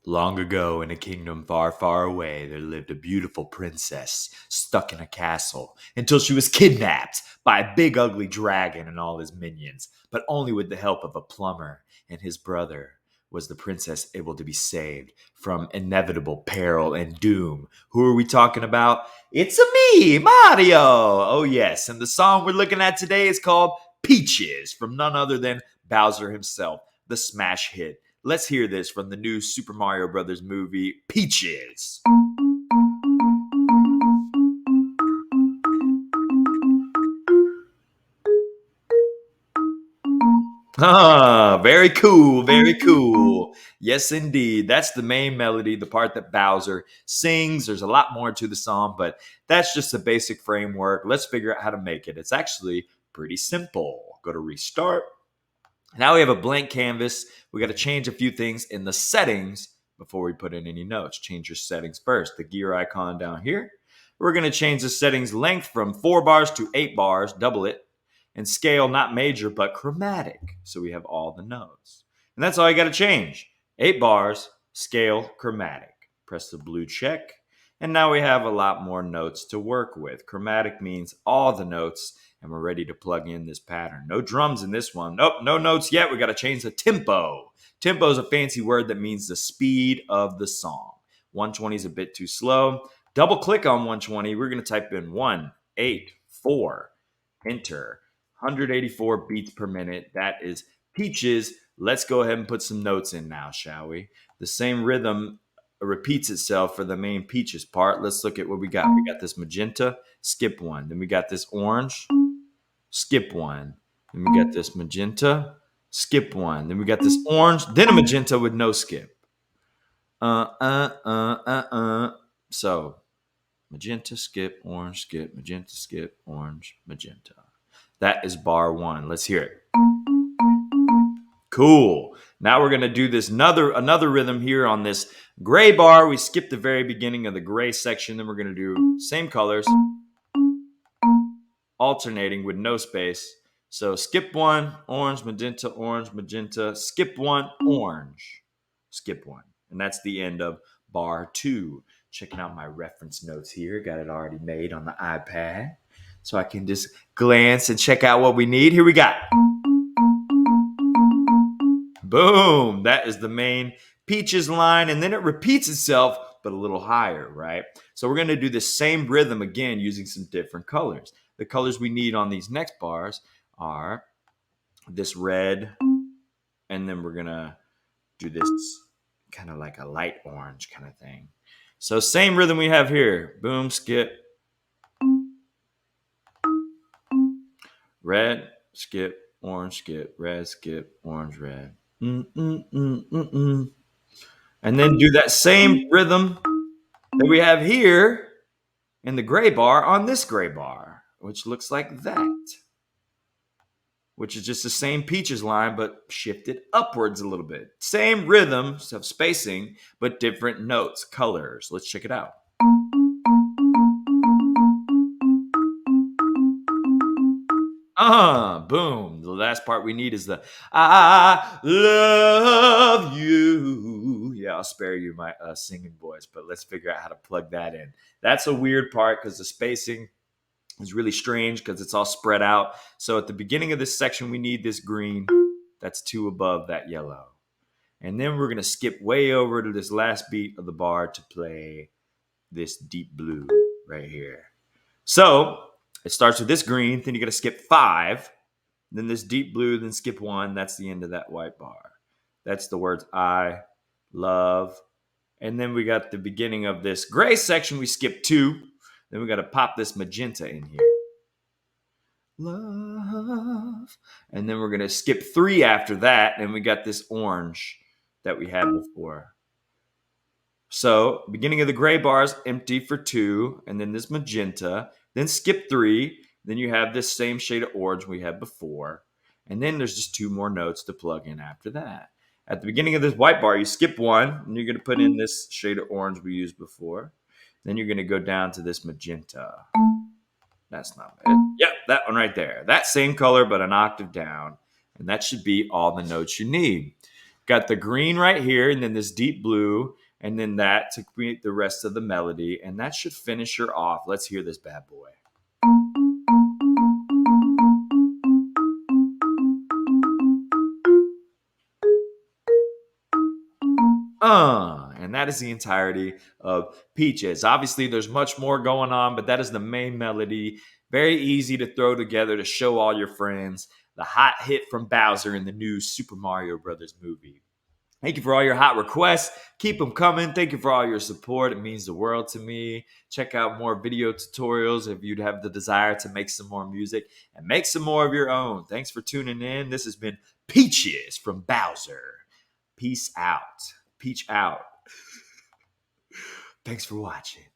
Long ago, in a kingdom far, far away, there lived a beautiful princess stuck in a castle until she was kidnapped by a big ugly dragon and all his minions, but only with the help of a plumber and his brother was the princess able to be saved from inevitable peril and doom. Who are we talking about? It's me, Mario! Oh, yes, and the song we're looking at today is called Peaches from none other than Bowser himself, the smash hit. Let's hear this from the new Super Mario Brothers movie, Peaches. Ah, very cool, very cool. Yes, indeed. That's the main melody, the part that Bowser sings. There's a lot more to the song, but that's just the basic framework. Let's figure out how to make it. It's actually pretty simple. Go to restart. Now we have a blank canvas. We got to change a few things in the settings before we put in any notes. Change your settings first. The gear icon down here. We're going to change the settings length from 4 bars to 8 bars, double it, and scale not major but chromatic. So we have all the notes. And that's all you got to change. 8 bars, scale, chromatic. Press the blue check. And now we have a lot more notes to work with. Chromatic means all the notes, and we're ready to plug in this pattern. No drums in this one. Nope, no notes yet. We got to change the tempo. Tempo is a fancy word that means the speed of the song. 120 is a bit too slow. Double click on 120. We're going to type in 184. Enter. 184 beats per minute. That is Peaches. Let's go ahead and put some notes in now, shall we? The same rhythm repeats itself for the main Peaches part. Let's look at what we got. We got this magenta, skip one. Then we got this orange, skip one. Then we got this magenta, skip one. Then we got this orange, then a magenta with no skip. So magenta, skip, magenta, skip, orange, magenta. That is bar one. Let's hear it. Cool. Now we're going to do this another rhythm here on this gray bar. We skip the very beginning of the gray section. Then we're going to do same colors, alternating with no space. So skip one, orange, magenta, skip one, orange, skip one. And that's the end of bar two. Checking out my reference notes here. Got it already made on the iPad. So I can just glance and check out what we need. Here we go. Boom. That is the main Peaches line. And then it repeats itself, but a little higher, right? So we're going to do the same rhythm again using some different colors. The colors we need on these next bars are this red, and then we're going to do this kind of like a light orange kind of thing. So same rhythm we have here. Boom, skip. Red, skip, orange, skip, red, skip, orange, red. And then do that same rhythm that we have here in the gray bar on this gray bar, which looks like that, which is just the same Peaches line, but shifted upwards a little bit. Same rhythms of spacing, but different notes, colors. Let's check it out. Boom. The last part we need is the I love you. Yeah, I'll spare you my singing voice, but let's figure out how to plug that in. That's a weird part because the spacing is really strange because it's all spread out. So at the beginning of this section, we need this green. That's 2 above that yellow. And then we're going to skip way over to this last beat of the bar to play this deep blue right here. So it starts with this green, then you got to skip 5, then this deep blue, then skip 1. That's the end of that white bar. That's the words I love. And then we got the beginning of this gray section. We skip 2. Then we got to pop this magenta in here. Love. And then we're going to skip 3 after that. And we got this orange that we had before. So beginning of the gray bar is empty for 2. And then this magenta. Then skip 3. Then you have this same shade of orange we had before. And then there's just 2 more notes to plug in after that. At the beginning of this white bar, you skip 1. And you're going to put in this shade of orange we used before. Then you're going to go down to this magenta. That's not it. Yep, that one right there. That same color, but an octave down. And that should be all the notes you need. Got the green right here, and then this deep blue, and then that to create the rest of the melody. And that should finish her off. Let's hear this bad boy. And that is the entirety of Peaches. Obviously, there's much more going on, but that is the main melody. Very easy to throw together to show all your friends. The hot hit from Bowser in the new Super Mario Brothers movie. Thank you for all your hot requests. Keep them coming. Thank you for all your support. It means the world to me. Check out more video tutorials if you'd have the desire to make some more music and make some more of your own. Thanks for tuning in. This has been Peaches from Bowser. Peace out. Peach out. Thanks for watching.